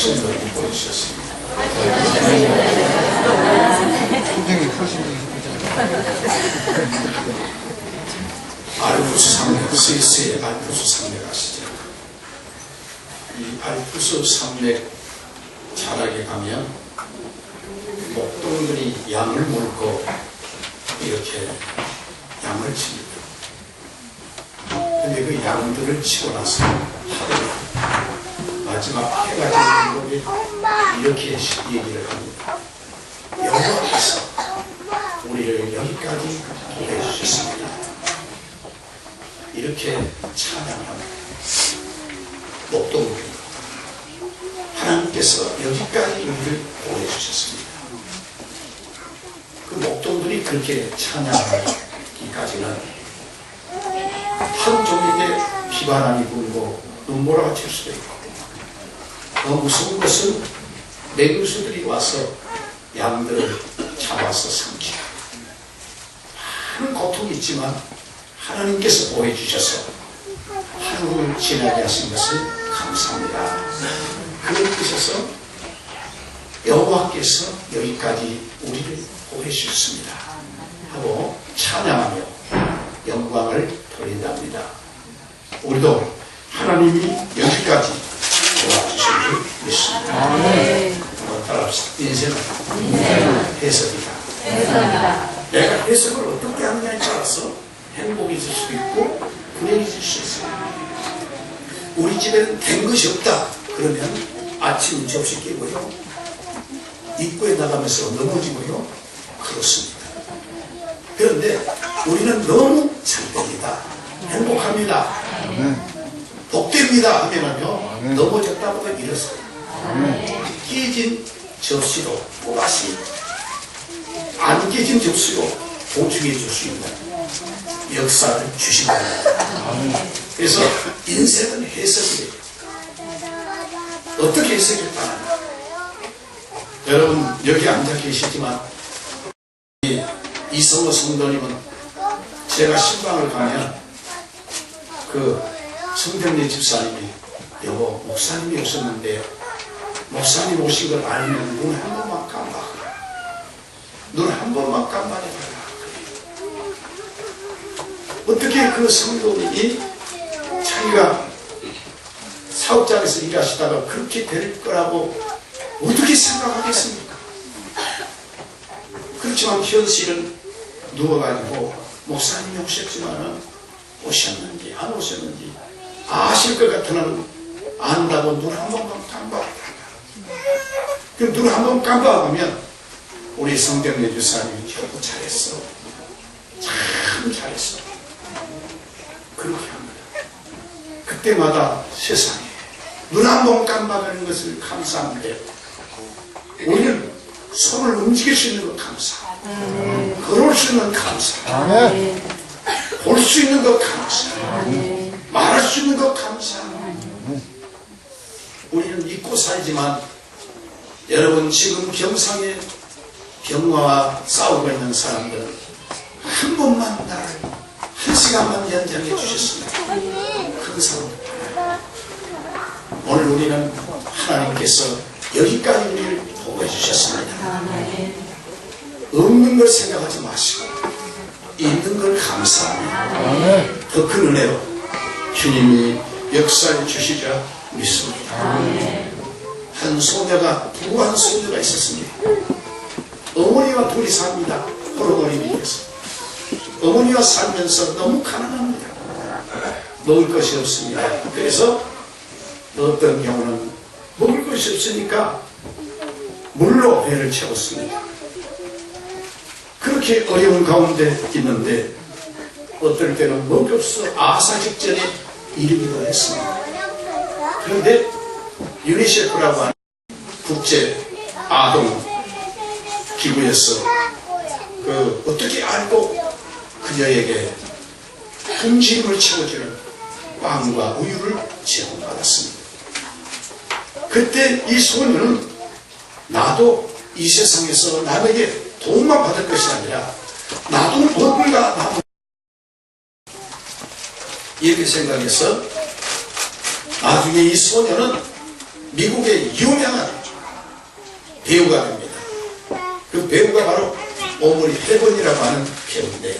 성도를 보여주셨습니다. 알프스 산맥, 스위스의 알프스 산맥 아시죠? 이 알프스 산맥 자락에 가면 목동들이 양을 물고 이렇게 양을 칩니다. 근데 그 양들을 치고 나서 하루 마지막 해가 지는 곳에 이렇게 얘기를 합니다. 여호와께서 우리를 여기까지 보내주셨습니다. 이렇게 찬양합니다. 목동들 하나님께서 여기까지 우리를 보내주셨습니다. 그 목동들이 그렇게 찬양하기까지는 하루 종일 비바람이 불고 눈보라가 칠 수도 있고, 더 무서운 것은 맹수들이 와서 양들을 잡아서 삼키고, 많은 고통이 있지만 하나님께서 보여주셔서 하루를 지나게 하신 것을 감사합니다. 그런 뜻에서 여호와께서 여기까지 우리를 보내주셨습니다 하고 찬양하며 영광을 돌린답니다. 우리도 하나님이 여기까지 도와주신 줄 믿습니다. 한번 따라합시다. 인생은 해석이다. 내가 해석을 어떻게 하느냐에 따라서 행복이 있을 수도 있고 불행이 있을 수 있어요. 우리 집에는 된 것이 없다 그러면 아침 접시 끼고요, 입구에 나가면서 넘어지고요, 그렇습니다. 그런데 우리는 너무 잘 됩니다, 행복합니다, 복됩니다 하면은요, 넘어졌다보다 일어서요. 깨진 접시로 또다시 안 깨진 접시로 보충해 줄 수 있는 역사를 주신 겁니다. 그래서 인생은 해석이에요. 어떻게 해석을 따르냐. 여러분 여기 앉아 계시지만 이성호 성도님은 제가 신방을 가면 그 성경래 집사님이 여보 목사님이 오셨는데 목사님 오신 걸 알면 눈 한 번만 깜빡, 눈 한 번만 깜빡해봐라. 어떻게 그 성도님이 자기가 사업장에서 일하시다가 그렇게 될 거라고 어떻게 생각하겠습니까? 그렇지만 현실은 누워가지고 목사님이 오셨지만은 오셨는지 안 오셨는지 아실 것 같으면 안다고 눈 한 번만 깜빡. 그럼 눈 한 번 깜빡하면 우리 성경래 주사님이 여보 잘했어, 참 잘했어, 그렇게 합니다. 그때마다 세상에 눈 한 번 깜빡하는 것을 감사하는데 우리는 손을 움직일 수 있는 것 감사, 걸을 수 있는 감사, 볼 수 있는 것 감사, 말할 수 있는 것 감사. 우리는 믿고 살지만 여러분 지금 병상에 병화와 싸우고 있는 사람들은 한 번만 나를 한 시간만 연장해 주셨습니다. 그 사람들 오늘 우리는 하나님께서 여기까지 우리를 보여주셨습니다. 없는 걸 생각하지 마시고 있는 걸 감사합니다. 더 큰 은혜로 주님이 역사해 주시자 믿습니다. 한 소녀가, 부한 소녀가 있었습니다. 어머니와 둘이 삽니다. 호로버리면서 어머니와 살면서 너무 가난합니다. 먹을 것이 없습니다. 그래서 어떤 경우는 먹을 것이 없으니까 물로 배를 채웠습니다. 그렇게 어려운 가운데 있는데 어떨 때는 먹이 없어 아사 직전에 이르기도 했습니다. 그런데 유니세프라고 하는 국제 아동 기구에서 어떻게 알고 그녀에게 품짐을 채워주는 빵과 우유를 제공받았습니다. 그때 이 소녀는 나도 이 세상에서 남에게 도움만 받을 것이 아니라 나도 누군가 나도 이렇게 생각해서 나중에 이 소녀는 미국의 유명한 배우가 됩니다. 그 배우가 바로 오머리 헤번이라고 하는 배우인데,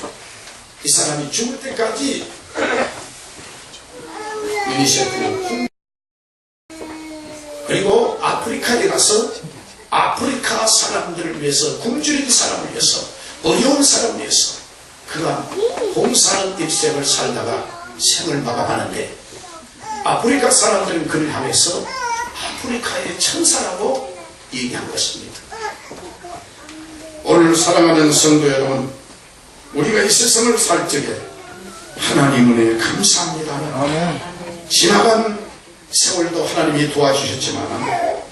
이 사람이 죽을 때까지 유니세프 그리고 아프리카에 가서 아프리카 사람들을 위해서, 굶주린 사람을 위해서, 어려운 사람을 위해서 그가 봉사하는 일생을 살다가 생을 마감하는데, 아프리카 사람들은 그를 향해서 아프리카의 천사라고 얘기한 것입니다. 오늘 사랑하는 성도 여러분, 우리가 이 세상을 살 적에 하나님 은혜에 감사합니다. 아멘. 지나간 세월도 하나님이 도와주셨지만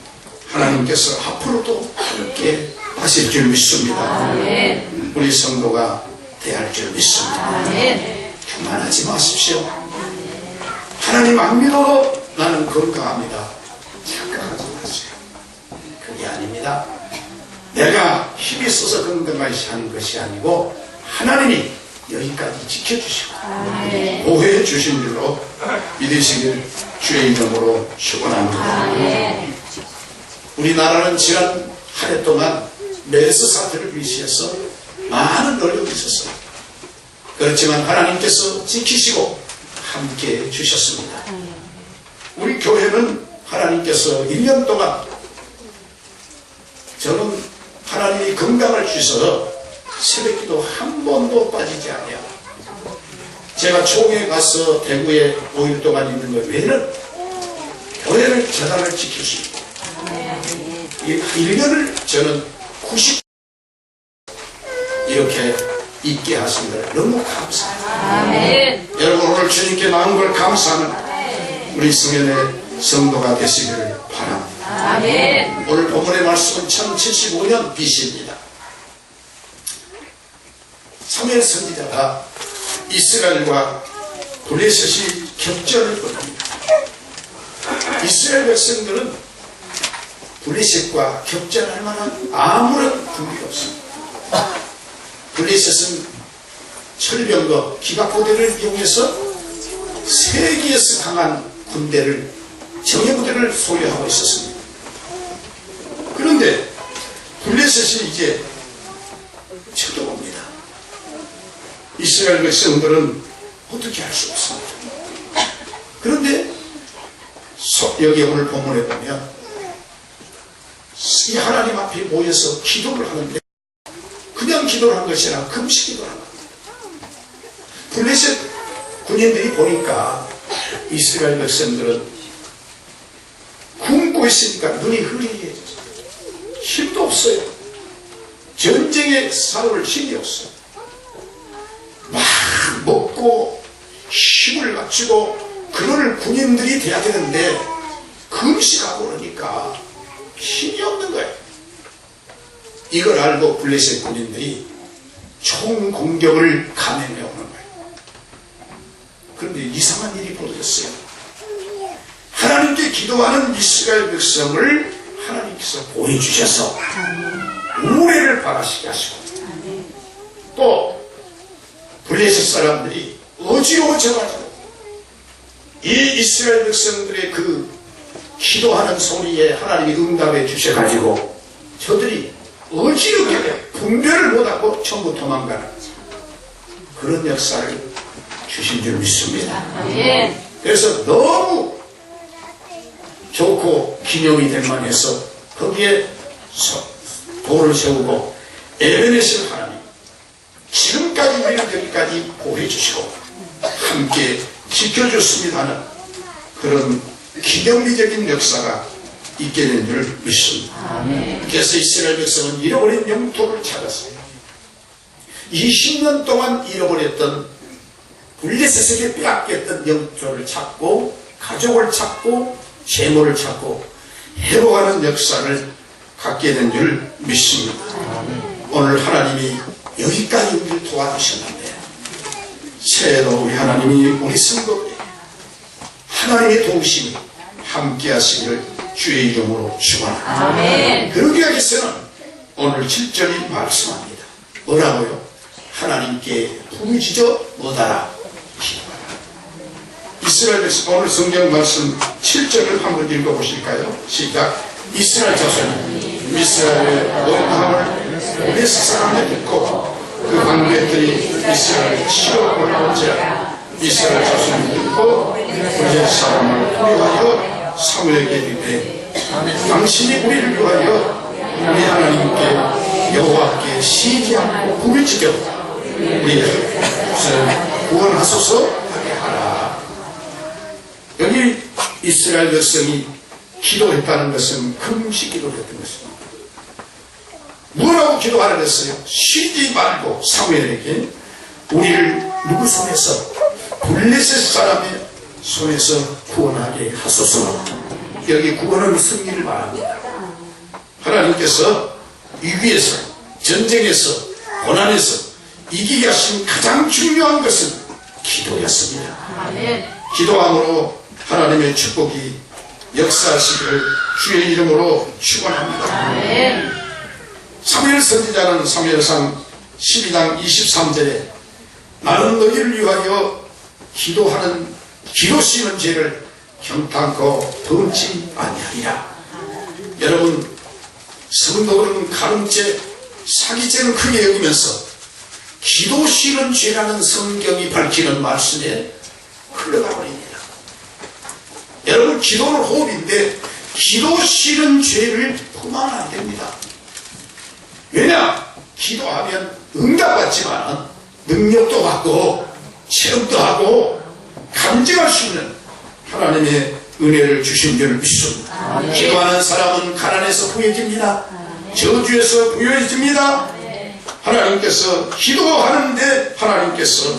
하나님께서 앞으로도 함께 하실 줄 믿습니다. 아멘. 우리 성도가 대할 줄 믿습니다. 아멘. 교만하지 마십시오. 하나님 안 믿어도 나는 건강합니다. 착각하지 마세요. 그게 아닙니다. 내가 힘이 있어서 건강하게 하는 것이 아니고 하나님이 여기까지 지켜주시고 보호해 주신 줄로 믿으시길 주의 이름으로 축원합니다. 우리나라는 지난 한 해 동안 메르스 사태를 위시해서 많은 노력이 있었어요. 그렇지만 하나님께서 지키시고 함께 주셨습니다. 우리 교회는 하나님께서 1년 동안 저는 하나님이 건강을 주셔서 새벽기도 한 번도 빠지지 않아요. 제가 총회 가서 대구에 5일 동안 있는 것 외에는 교회를 재단을 지킬 수 있고 1년을 저는 90 이렇게 있게 하신 걸 너무 감사합니다. 아멘. 여러분 오늘 주님께 나온 걸 감사하는 우리 성현의 성도가 되시기를 바랍니다. 아멘. 오늘 본문의 말씀은 1075년 BC입니다. 사무엘 선지자가 이스라엘과 블레셋이 격전을 벌입니다. 이스라엘 백성들은 블레셋과 격전할 만한 아무런 군대가 없습니다. 블레셋은 철병거 기갑부대를 이용해서 세계에서 강한 군대를, 정예부대를 소유하고 있었습니다. 그런데 블레셋이 이제 쳐들어옵니다. 이스라엘 백성들은 어떻게 할 수 없습니다. 그런데 여기 오늘 본문에 보면 이 하나님 앞에 모여서 기도를 하는데 그냥 기도를 한 것이 아니라 금식 기도를 한 겁니다. 블레셋 군인들이 보니까 이스라엘 백성들은 굶고 있으니까 눈이 흐리해졌어요. 힘도 없어요. 전쟁에 싸울 힘이 없어요. 막 먹고 힘을 갖추고 그럴 군인들이 돼야 되는데 금식하고 그러니까 힘이 없는 거예요. 이걸 알고 블레셋 군인들이 총 공격을 감행해 오는 거예요. 그런데 이상한 일이 벌어졌어요. 하나님께 기도하는 이스라엘 백성을 하나님께서 보여주셔서 우레를 발하시게 하시고 또 블레셋 사람들이 어지러워져가지고 이 이스라엘 백성들의 그 기도하는 소리에 하나님이 응답해 주셔가지고 저들이 어지럽게 분별을 못하고 전부 도망가는 그런 역사를 주신 줄 믿습니다. 그래서 너무 좋고 기념이 될 만해서 거기에 돌을 세우고 에베네셀 하나님 지금까지 우리는 여기까지 보호해 주시고 함께 지켜줬습니다 하는 그런 기념비적인 역사가 있게 된 줄 믿습니다. 아멘. 그래서 이스라엘 백성은 잃어버린 영토를 찾았어요. 20년 동안 잃어버렸던 블레셋에게 빼앗겼던 영토를 찾고 가족을 찾고 재물을 찾고 회복하는 역사를 갖게 된 줄 믿습니다. 아멘. 오늘 하나님이 여기까지 우리를 도와주셨는데 새해도 우리 하나님이 우리 성도들에게 하나님의 도우심이 함께 하시기를 주의 이름으로 축원합니다. 그러기 위해서는 오늘 7절이 말씀합니다. 뭐라고요? 하나님께 부르짖어 뭐다라 기도하라. 이스라엘 백성 오늘 성경 말씀 7절을 한번 읽어보실까요? 시작. 이스라엘 자손이 이스라엘의 노력함을 블레셋 사람에 듣고 그 관계들이 이스라엘을 치러 올라온지라. 이스라엘 자손이 듣고 블레셋 사람을 위하여 사무엘에게 이르되 당신이 우리를 위하여 우리 하나님께 여호와께 쉬지 않고 불을 지켜 우리를 구원하소서 하게 하라. 여기 이스라엘 백성이 기도했다는 것은 금식 기도를 했던 것입니다. 뭐라고 기도하라 그랬어요? 쉬지 말고 사무엘에게 우리를 누구 손에서? 블레셋 사람의 손에서 구원하게 하소서. 여기 구원은 승리를 말합니다. 하나님께서 위기에서, 전쟁에서, 고난에서 이기게 하신 가장 중요한 것은 기도였습니다. 기도함으로 하나님의 축복이 역사하시기를 주의 이름으로 축원합니다. 사무엘 선지자는 사무엘상 12장 23절에 나는 너희를 위하여 기도하는 기도 씌는 죄를 경탄코 범치 아니하리라. 여러분, 성도들은 가늠죄, 사기죄는 크게 여기면서 기도 씌는 죄라는 성경이 밝히는 말씀에 흘러가 버립니다. 여러분, 기도는 호흡인데 기도 씌는 죄를 포함하면 안 됩니다. 왜냐? 기도하면 응답받지만 능력도 받고 체험도 하고 감정할 수 있는 하나님의 은혜를 주신 줄을 믿습니다. 기도하는 사람은 가난에서 부여집니다. 저주에서 부여해집니다. 하나님께서 기도하는데 하나님께서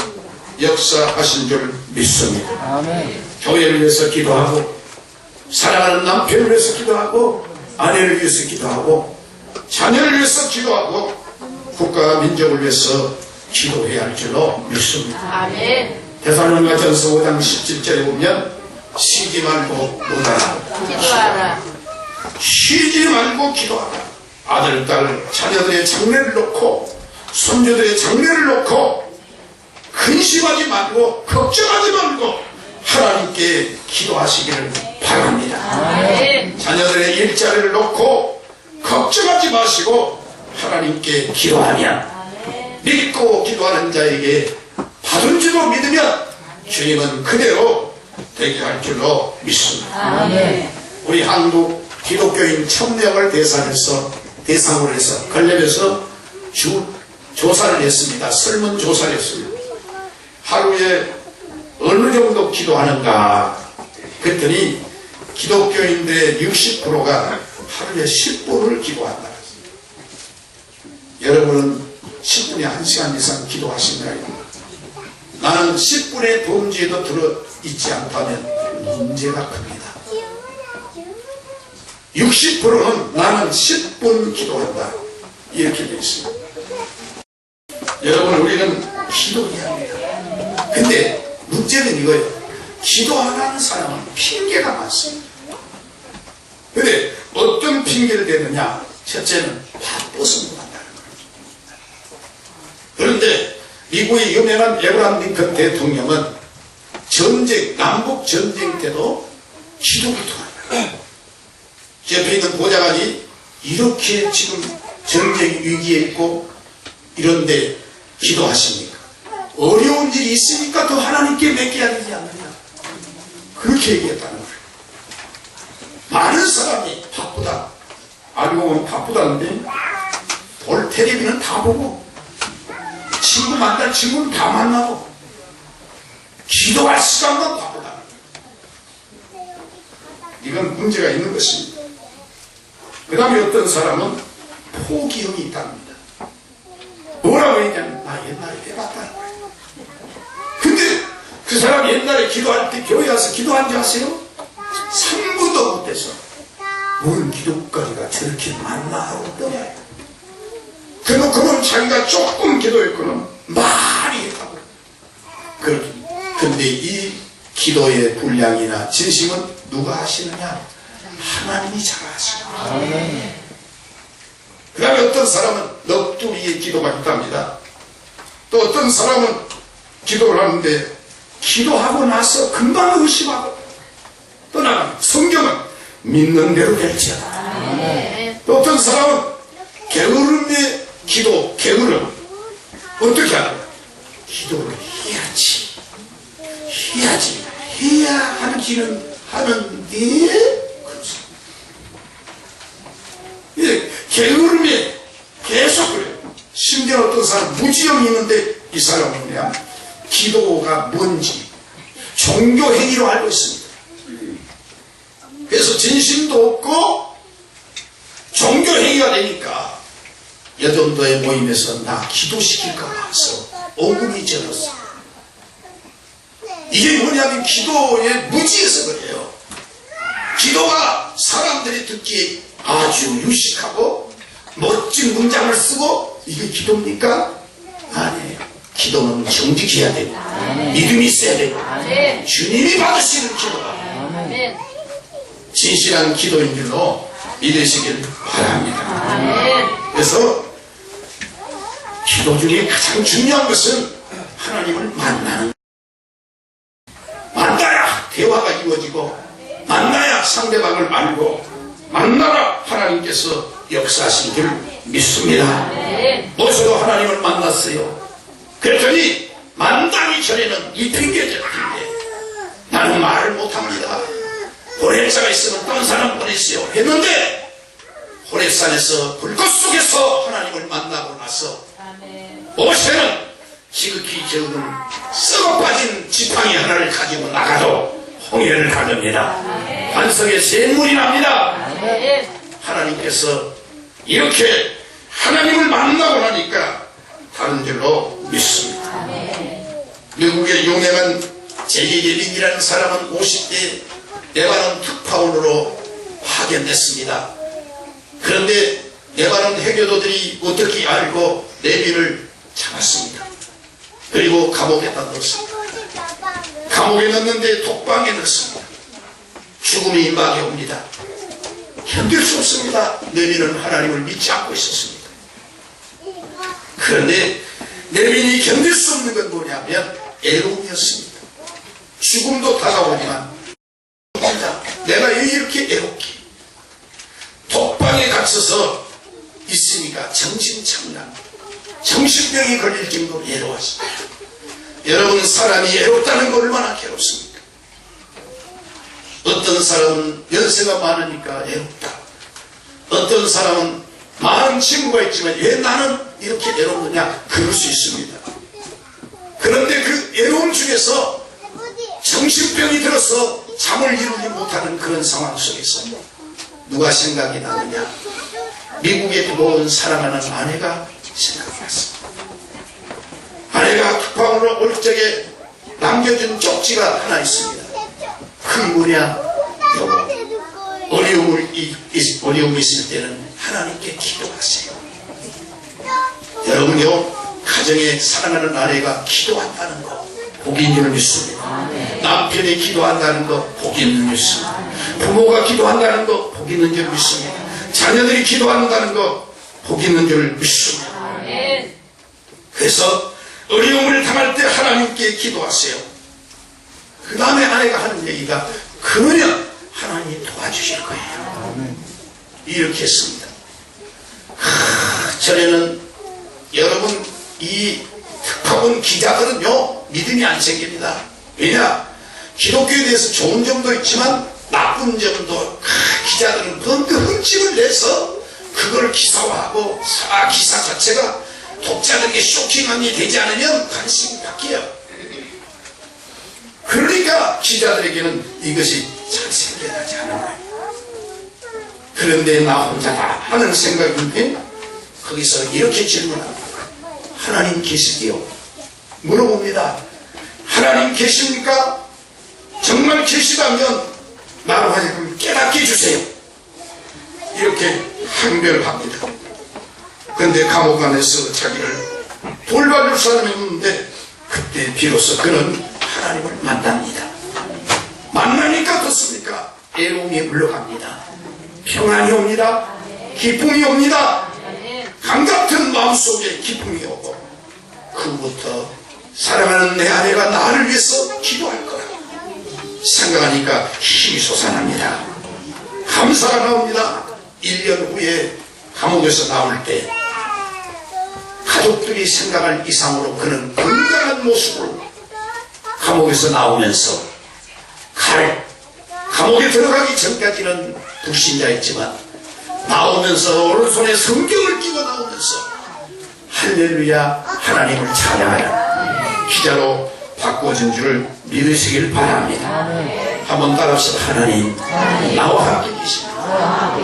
역사하신 줄 믿습니다. 교회를 위해서 기도하고 사랑하는 남편을 위해서 기도하고 아내를 위해서 기도하고 자녀를 위해서 기도하고 국가 민족을 위해서 기도해야 할 줄로 믿습니다. 데살로니가전서 5장 17절에 보면 쉬지 말고 기도하라. 쉬지 말고 기도하라. 아들, 딸, 자녀들의 장래를 놓고 손주들의 장래를 놓고 근심하지 말고 걱정하지 말고 하나님께 기도하시기를 바랍니다. 자녀들의 일자리를 놓고 걱정하지 마시고 하나님께 기도하면 믿고 기도하는 자에게 받은 줄로 믿으면 주님은 그대로 되게 할 줄로 믿습니다. 우리 한국 기독교인 1000명을 대상으로 해서 걸레에서 조사를 했습니다. 설문조사를 했습니다. 하루에 어느 정도 기도하는가 그랬더니 기독교인들의 60%가 하루에 10분을 기도한다. 여러분은 10분에 1시간 이상 기도하신가요? 나는 10분의 범죄도 들어있지 않다면 문제가 큽니다. 60%는 나는 10분 기도한다. 이렇게 되어 있습니다. 여러분, 우리는 기도해야 합니다. 근데 문제는 이거예요. 기도 안 하는 사람은 핑계가 많습니다. 근데 어떤 핑계를 대느냐? 첫째는 바빠서 못한다는 거예요. 그런데 미국의 유명한 에브라함 링컨 대통령은 남북 전쟁 때도 기도를 통한다. 옆에 있는 보좌관이 이렇게 지금 전쟁 위기에 있고 이런데 기도하십니까? 어려운 일이 있으니까 더 하나님께 맡겨야 되지 않느냐? 그렇게 얘기했다는 거예요. 많은 사람이 바쁘다. 알고 보면 바쁘다는데 볼 텔레비는 다 보고 친구 만날 친구는 다 만나고 기도할 시간만 바쁘다. 이건 문제가 있는 것입니다. 그 다음에 어떤 사람은 포기형이 있답니다. 뭐라고 얘기하면 나 옛날에 해봤다는 거예요. 근데 그 사람 옛날에 기도할 때 교회 와서 기도한 줄 아세요? 3분도 못해서 뭔 기도거리가 저렇게 많나 하고 떠나요. 그놓고는 자기가 조금 기도했고는 많이 했다고. 그런데 이 기도의 분량이나 진심은 누가 하시느냐? 하나님이 잘 하시고. 그 다음에 어떤 사람은 넋두리에 기도가 있답니다. 또 어떤 사람은 기도를 하는데 기도하고 나서 금방 의심하고 떠나간 성경은 믿는 대로 될지어다. 또 어떤 사람은 게으름의 기도, 게으름 어떻게 하냐? 기도를 해야지 해야 하기는 하는데 게으름에 계속 그래요. 심지어 어떤 사람 무지영이 있는데 이 사람은 그냥 기도가 뭔지 종교 행위로 알고 있습니다. 그래서 진심도 없고 종교 행위가 되니까 여전도의 모임에서 나 기도시킬까 봐서 오금이 절었어. 이게 뭐냐면 기도의 무지에서 그래요. 기도가 사람들이 듣기에 아주 유식하고 멋진 문장을 쓰고 이게 기도입니까? 아니에요. 기도는 정직해야 되고 믿음이 있어야 되고 주님이 받으시는 기도가 진실한 기도인 줄로 믿으시길 바랍니다. 그래서 기도 중에 가장 중요한 것은 하나님을 만나야 대화가 이루어지고 만나야 상대방을 알고 만나라 하나님께서 역사하신 줄 믿습니다. 모세도 하나님을 만났어요. 그랬더니 만나기 전에는 이 핑계대는데 나는 말을 못합니다. 호렙산에 있으면 다른 사람 보내세요 했는데 호렙산에서 불꽃 속에서 하나님을 만나고 나서 모세는 지극히 적은 썩어 빠진 지팡이 하나를 가지고 나가도 홍해를 가릅니다. 반석에 샘물이 납니다. 하나님께서 이렇게 하나님을 만나고 나니까 다른 줄로 믿습니다. 미국의 유명한 제리레빈이라는 사람은 50대 레바논 특파원으로 파견됐습니다. 그런데 레바논 해교도들이 어떻게 알고 레빈을 잡았습니다. 그리고 감옥에다 넣었습니다. 감옥에 넣었는데 독방에 넣었습니다. 죽음이 임하게 옵니다. 견딜 수 없습니다. 레빈은 하나님을 믿지 않고 있었습니다. 그런데 레빈이 견딜 수 없는 건 뭐냐면 애로움이었습니다. 죽음도 다가오지만 내가 왜 이렇게 애롭게 독방에 갇혀서 있으니까 정신착란 정신병이 걸릴 정도로 애로웠습니다. 여러분 사람이 애롭다는 거 얼마나 괴롭습니까? 어떤 사람은 연세가 많으니까 애롭다. 어떤 사람은 많은 친구가 있지만 왜 나는 이렇게 애롭느냐 그럴 수 있습니다. 그런데 그 애로움 중에서 정신병이 들어서 잠을 이루지 못하는 그런 상황 속에서 누가 생각이 나느냐? 미국에 들어온 사랑하는 아내가 생각이 났습니다. 아내가 특파원으로 올 적에 남겨준 쪽지가 하나 있습니다. 그게 뭐냐? 여보, 어려움이 있을 때는 하나님께 기도하세요. 여러분요, 가정에 사랑하는 아내가 기도한다는 거 복이 있는 줄 믿습니다. 남편이 기도한다는 거 복이 있는 줄 믿습니다. 부모가 기도한다는 거 복이 있는 줄 믿습니다. 자녀들이 기도한다는 거 복이 있는 줄 믿습니다. 그래서 어려움을 당할 때 하나님께 기도하세요. 그 다음에 아내가 하는 얘기가 그러면 하나님이 도와주실 거예요. 이렇게 했습니다. 전에는 여러분 이 특파원 기자들은요 믿음이 안 생깁니다. 왜냐? 기독교에 대해서 좋은 점도 있지만 나쁜 점도 기자들은 뭔가 흠집을 내서 그걸 기사화하고 기사 자체가 독자들에게 쇼킹함이 되지 않으면 관심이 바뀌어요. 그러니까 기자들에게는 이것이 잘 생겨나지 않은 거예요. 그런데 나 혼자다 하는 생각인데 거기서 이렇게 질문합니다. 하나님 계시디요? 물어봅니다. 하나님 계십니까? 정말 계시다면 나로 하여금 깨닫게 해주세요. 이렇게 항변합니다. 그런데 감옥 안에서 자기를 돌봐줄 사람이 없는데 그때 비로소 그는 하나님을 만납니다. 만나니까 어떻습니까? 애로움이 물러갑니다. 평안이 옵니다. 기쁨이 옵니다. 강같은 마음속에 기쁨이 오고 그부터 사랑하는 내 아내가 나를 위해서 기도할 거라. 생각하니까 힘이 솟아납니다. 감사가 나옵니다. 1년 후에 감옥에서 나올 때 가족들이 생각할 이상으로 그는 건강한 모습으로 감옥에서 나오면서 감옥에 들어가기 전까지는 불신자였지만 나오면서 오른손에 성경을 끼고 나오면서 할렐루야 하나님을 찬양하는 기자로 바꿔준 줄을 믿으시길 바랍니다. 한번 따라합시다. 하나님 나와 함께 계십니다.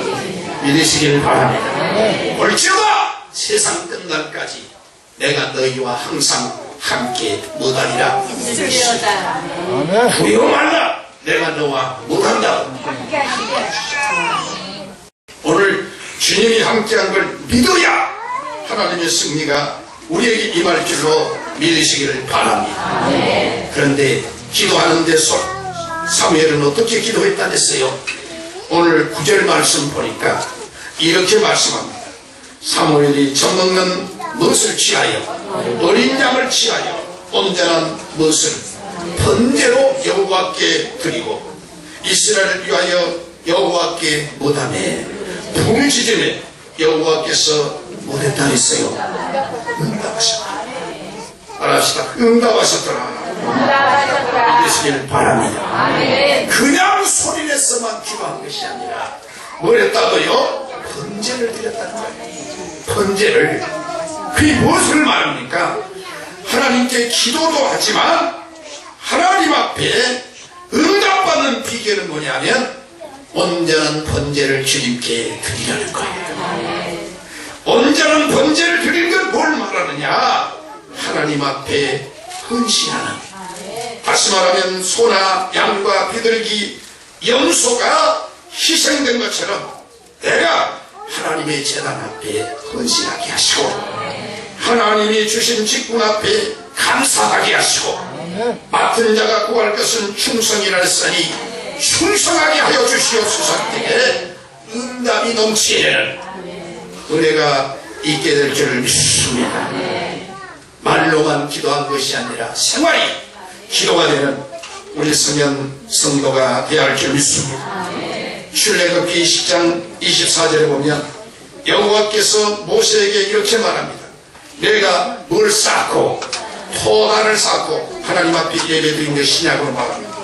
믿으시길 바랍니다. 올지어다 세상 끝날까지 내가 너희와 항상 함께 못하리라. 두려워 말라. 내가 너와 못한다. 오늘 주님이 함께한 걸 믿어야 하나님의 승리가 우리에게 임할 줄로 믿으시기를 바랍니다. 그런데 기도하는데 사무엘은 어떻게 기도했다 했어요? 오늘 9절 말씀 보니까 이렇게 말씀합니다. 사무엘이 젖먹는 것을 취하여 어린 양을 취하여 온전한 것을 번제로 여호와께 드리고 이스라엘을 위하여 여호와께 못하매 부르짖음에 여호와께서 못했다 했어요. 응답하셨다. 알았시다. 응답하셨더라. 믿으시길 바랍니다. 그냥 소리내서만 기도한 것이 아니라 뭘 했다고요? 번제를 드렸다는 거예요. 번제를. 그게 무엇을 말합니까? 하나님께 기도도 하지만 하나님 앞에 응답받는 비결은 뭐냐면 온전한 번제를 주님께 드리라는 거예요. 온전한 번제를 드리는 건 뭘 말하느냐? 하나님 앞에 헌신하는, 다시 말하면 소나 양과 비둘기, 염소가 희생된 것처럼 내가 하나님의 제단 앞에 헌신하게 하시고 하나님이 주신 직분 앞에 감사하게 하시고 맡은 자가 구할 것은 충성이라 했으니 충성하게 하여 주시옵소서. 때에 응답이 넘치는 은혜가 있게 될 줄을 믿습니다. 말로만 기도한 것이 아니라 생활이 기도가 되는 우리 성도가 되어야 할 줄 믿습니다. 출애굽기 20장 24절에 보면 여호와께서 모세에게 이렇게 말합니다. 내가 뭘 쌓고 토단을 쌓고 하나님 앞에 예배드린 것이냐고 말합니다.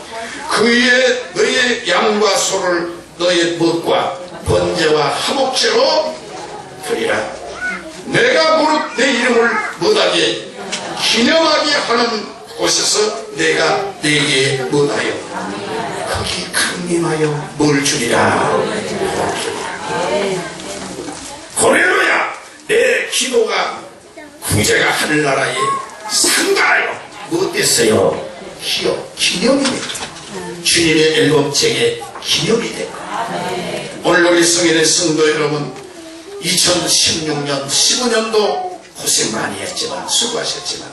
그 위에 너의 양과 소를 너의 먹과 번제와 화목제로 드리라. 내가 무릇 내 이름을 못하게 기념하게 하는 곳에서 내가 내게 못하여 거기 강림하여 뭘 주리라. 할렐루야. 내 기도가 구제가 하늘나라에 상달하여 무엇됐어요? 기념이 됐다. 주님의 앨범책에 기념이 됐다. 오늘 우리 성인의 성도 여러분, 2016년 15년도 고생 많이 했지만 수고하셨지만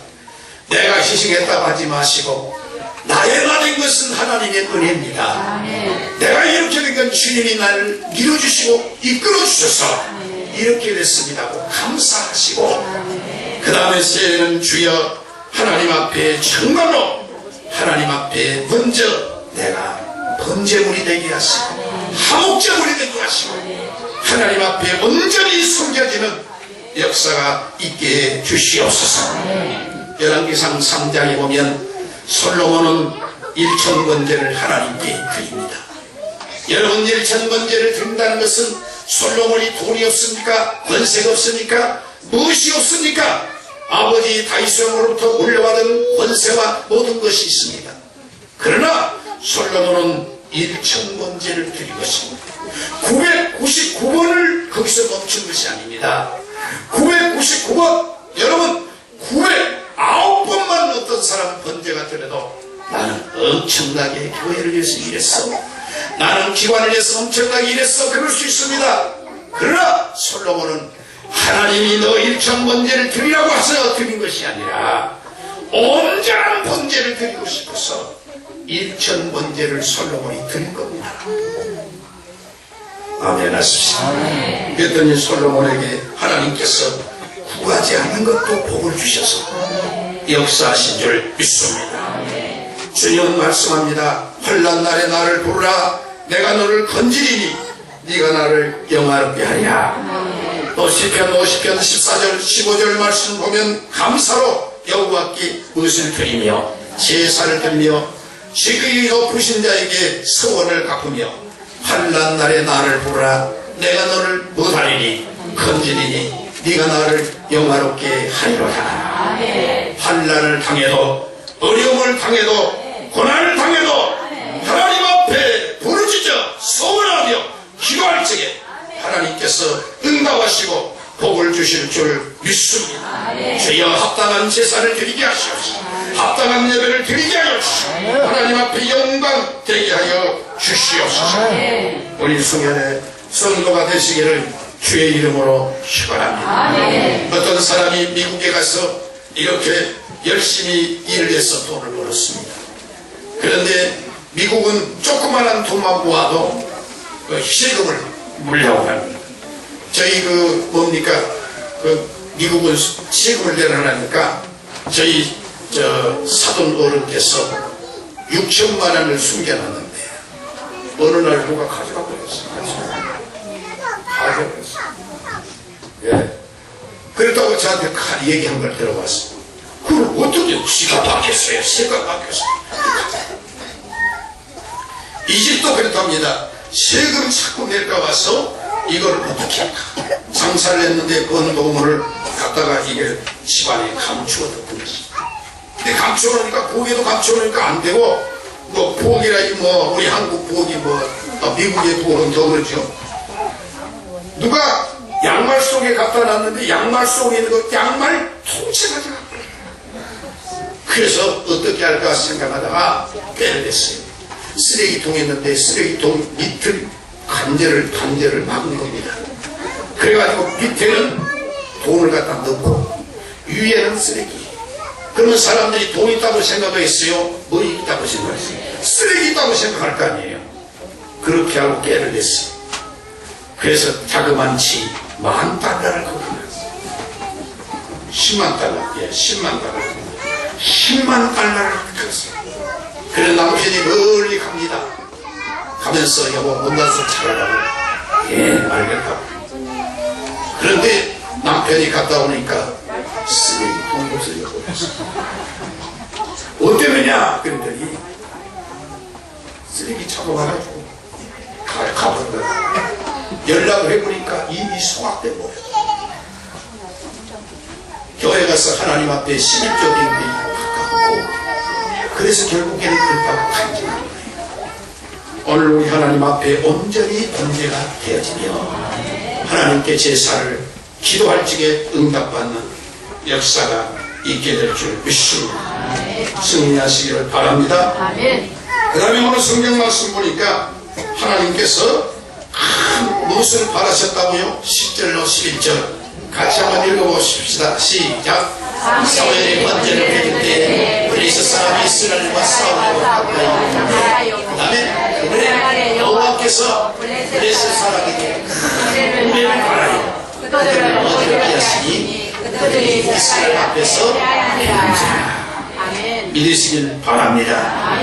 내가 희생했다고 하지 마시고 나의 나된 것은 하나님의 은혜입니다. 내가 이렇게 된 건 주님이 나를 밀어주시고 이끌어주셔서 이렇게 됐습니다고 감사하시고 그 다음에 새해는 주여 하나님 앞에 정말로 하나님 앞에 먼저 내가 번제물이 되게 하시고 화목제물이 되게 하시고 하나님 앞에 온전히 섬겨지는 역사가 있게 해 주시옵소서. 열왕기상 3장에 보면 솔로몬은 1000번제를 하나님께 드립니다. 여러분 1000번제를 드린다는 것은 솔로몬이 돈이 없습니까? 권세가 없습니까? 무엇이 없습니까? 아버지 다윗왕으로부터 물려받은 권세와 모든 것이 있습니다. 그러나 솔로몬은 1000번제를 드린 것입니다. 999번을 거기서 멈춘 것이 아닙니다. 999번, 여러분 909번만 어떤 사람은 번제가 드려도 나는 엄청나게 교회를 위해서 일했어, 나는 기관을 위해서 엄청나게 일했어, 그럴 수 있습니다. 그러나 솔로몬은 하나님이 너 1000번제를 드리라고 하셔서 드린 것이 아니라 온전한 번제를 드리고 싶어서 1000번제를 솔로몬이 드린 겁니다. 아멘 하십시오. 그랬더니 솔로몬에게 하나님께서 구하지 않는 것도 복을 주셔서 역사하신 줄 믿습니다. 주님은 말씀합니다. 환난 날에 나를 부르라. 내가 너를 건지리니 네가 나를 영화롭게 하리라. 또 시편 50편 14절 15절 말씀 보면 감사로 여호와께 무엇을 드리며 제사를 드리며 지극히 높으신 자에게 서원을 갚으며 환난 날에 나를 부르라. 내가 너를 못하리니 건지리니 네가 나를 영화롭게 하리로다. 환난을 당해도 어려움을 당해도 고난을 당해도 하나님 앞에 부르짖어 소원하며 기도할 적에 하나님께서 응답하시고 복을 주실 줄 믿습니다. 주여 합당한 제사를 드리게 하시옵소서. 합당한 예배를 드리게 하여 주시옵소서. 하나님 앞에 영광 되게 하여 주시옵소서. 우리 수년의 성도가 되시기를 주의 이름으로 축원합니다. 어떤 사람이 미국에 가서 이렇게 열심히 일을 해서 돈을 벌었습니다. 그런데 미국은 조그마한 돈만 모아도 세금을 물려고 합니다. 저희 미국은 세금을 내라니까 저희 사돈 어른께서 6천만 원을 숨겨놨는데 어느 날 누가 가져가 버렸어요. 가져버렸어요. 예. 그렇다고 저한테 얘기한 걸 들어봤어요. 그럼 어떻게 지가 바뀌었어요? 세가 바뀌었어요. 이 집도 그렇답니다. 세금 자꾸 낼까 봐서 이걸 어떻게 할까? 장사를 했는데 번 돈을 갖다가 이게 집안에 감추어뒀던 거지. 근데 감추어놓으니까 부엌에도 감추어놓으니까 안 되고 뭐 부엌이라 우리 한국 부엌이 미국의 부엌은 더 그렇죠. 누가 양말 속에 갖다 놨는데 양말 속에 있는 거 양말 통째 가져가. 그래서 어떻게 할까 생각하다가 빼냈어요. 쓰레기통에 있는데 쓰레기통 밑을 단제를 막은 겁니다. 그래가지고 밑에는 돈을 갖다 넣고 위에는 쓰레기. 그러면 사람들이 돈 있다고 생각했어요? 뭐 있다고 생각했어요? 쓰레기 있다고 생각할 거 아니에요. 그렇게 하고 깨를 냈어요. 그래서 자그만치 $10,000를 거둬놨어요. 10만 달러, 10만 달러. 10만 달러를 줬어요. 그래서 남편이 멀리 갑니다. 가면서 여보 문단속 차려라고. 예, 알겠다고. 그런데 남편이 갔다 오니까 쓰레기통 옷을 입어버렸어. 어때느냐? 그랬더니 쓰레기 잡아가지고 가버린 거야. 연락을 해보니까 이미 소각돼 버렸어. 교회 가서 하나님 앞에 신입적인 게 가깝고 그래서 결국에는 그렇다고 간증한 거예요. 오늘 우리 하나님 앞에 온전히 번제가 되어지며 하나님께 제사를 기도할 적에 응답받는 역사가 있게 될 줄 믿습니다. 승리하시기를 바랍니다. 그 다음에 오늘 성경 말씀 보니까 하나님께서 큰 무엇을 바라셨다고요? 10절로 11절 같이 한번 읽어보십시다. 시작. 사무엘이 번제를 드릴 때 블레셋 사람이 이스라엘과 싸우려고 하였더니 그 다음에 여호와께서 블레셋 사람에게 우레를 바라요. 그들을 어디로 하였으니 그들이 이스라엘 앞에서 믿으시길 바랍니다.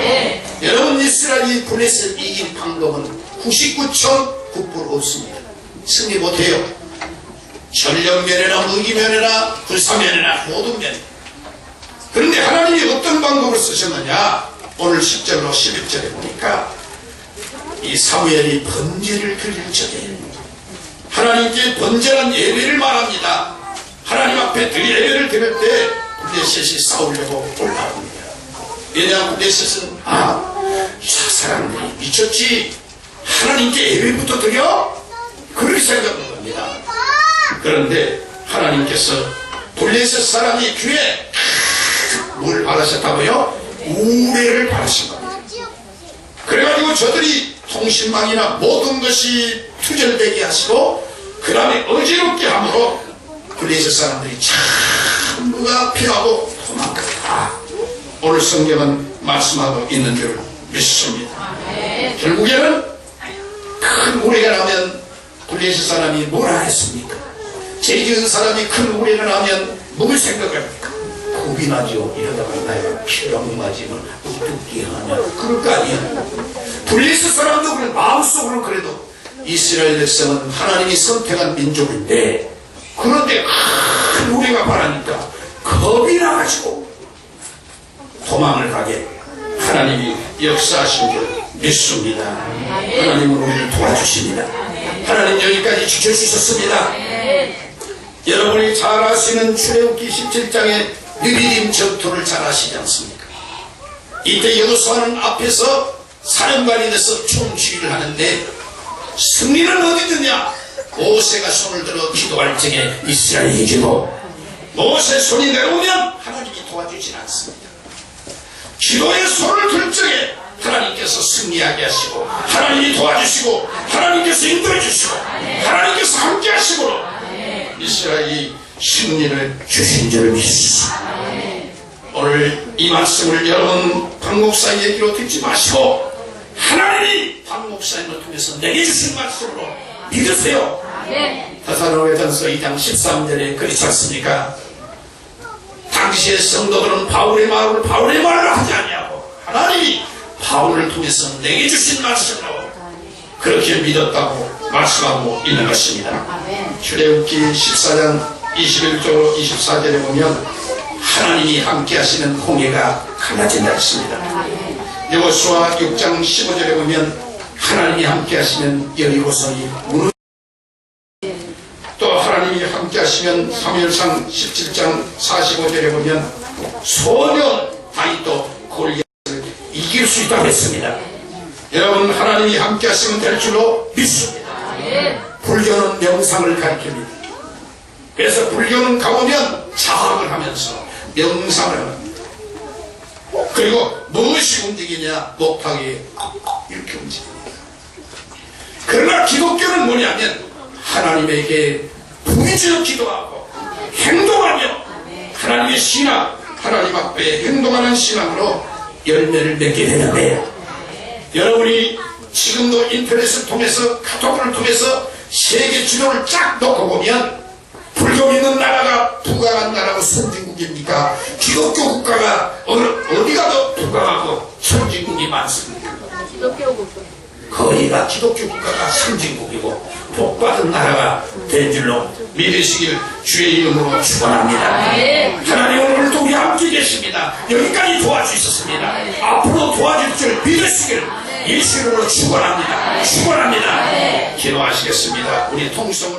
여러분, 이스라엘이 블레셋 이긴 방법은 99.9% 없습니다. 승리 못해요. 전력면이나 무기면이나 불사면이나 모든 면. 그런데 하나님이 어떤 방법을 쓰셨느냐? 오늘 10절로 11절에 보니까 이 사무엘이 번제를 드릴 적에 하나님께 번제란 예배를 말합니다. 하나님 앞에 예배를 드릴 때 블레셋이 싸우려고 올라옵니다. 왜냐하면 블레셋은 저 사람들이 미쳤지, 하나님께 예배부터 드려? 그렇게 생각하는 겁니다. 그런데 하나님께서 블레셋 사람이 귀에 뭘 바라셨다고요? 우레를 바라신 겁니다. 그래가지고 저들이 통신망이나 모든 것이 투절되게 하시고 그 다음에 어지럽게 함으로 블레셋 사람들이 전부가 피하고 도망갔다. 오늘 성경은 말씀하고 있는 줄 믿습니다. 결국에는 큰 우레가 나면 블레셋 사람이 뭐라 했습니까? 죄 지은 사람이 큰 우레가 나면 뭘 생각합니까? 고기 겁이 나죠. 이러다가 나의 피랑 맞으면 어떻게 하냐. 그럴 거 아니야. 블리스 사람도 그래, 마음속으로는 그래도 이스라엘 백성은 하나님이 선택한 민족인데, 그런데 큰 우리가 바라니까 겁이 나가지고 도망을 가게 하나님이 역사하신 줄 믿습니다. 하나님은 우리를 도와주십니다. 하나님 여기까지 지켜주셨습니다. 여러분이 잘 아시는 출애굽기 17장의 느비딤 전투를 잘 아시지 않습니까? 이때 여호수아는 앞에서 사령관이 돼서 총지휘를 하는데 승리는 어디 있느냐? 모세가 손을 들어 기도할 적에 이스라엘이 이기고, 모세 손이 내려오면 하나님이 도와주진 않습니다. 기도의 손을 들 적에 하나님께서 승리하게 하시고, 하나님이 도와주시고, 하나님께서 인도해 주시고, 하나님께서 함께 하시고, 이스라엘이 승리를 주신 줄을 믿습니다. 오늘 이 말씀을 여러분 박 목사의 얘기로 듣지 마시고 하나님이 박 목사님을 통해서 내게 주신 말씀으로 믿으세요. 데살로니가전서 2장 13절에 그렇지 않습니까? 당시의 성도들은 바울의 말을 하지 아니하고 하나님이 바울을 통해서 내게 주신 말씀으로 그렇게 믿었다고 말씀하고 있는 것입니다. 출애굽기 14장 21절 24절에 보면 하나님이 함께 하시는 홍해가 갈라진다 했습니다. 여호수아 6장 15절에 보면 하나님이 함께 하시면 여리고성이 무너집니다. 또 하나님이 함께 하시면 사무엘상 17장 45절에 보면 소년 다윗도 골리앗을 이길 수 있다고 했습니다. 여러분 하나님이 함께 하시면 될 줄로 믿습니다. 불교는 명상을 가르칩니다. 그래서 불교는 가보면 자학을 하면서 명상을 합니다. 그리고 무엇이 움직이냐? 목탁이 이렇게 움직입니다. 그러나 기독교는 뭐냐면 하나님에게 부르짖어 기도하고 행동하며 하나님의 신앙, 하나님 앞에 행동하는 신앙으로 열매를 맺게 되는데, 여러분이 지금도 인터넷을 통해서 카톡을 통해서 세계 지도를 쫙 놓고 보면 불교 믿는 나라가 부강한 나라고 선진국입니까? 기독교 국가가 어디가 더 부강하고 선진국이 많습니까? 거의가 기독교 국가가 선진국이고 복받은 나라가 된 줄로 믿으시길 주의 이름으로 축원합니다. 하나님은 오늘도 우리 함께 계십니다. 여기까지 도와주셨습니다. 앞으로 도와줄 줄 믿으시길 예수 이름으로 축원합니다. 축원합니다. 기도하시겠습니다. 우리 통성으로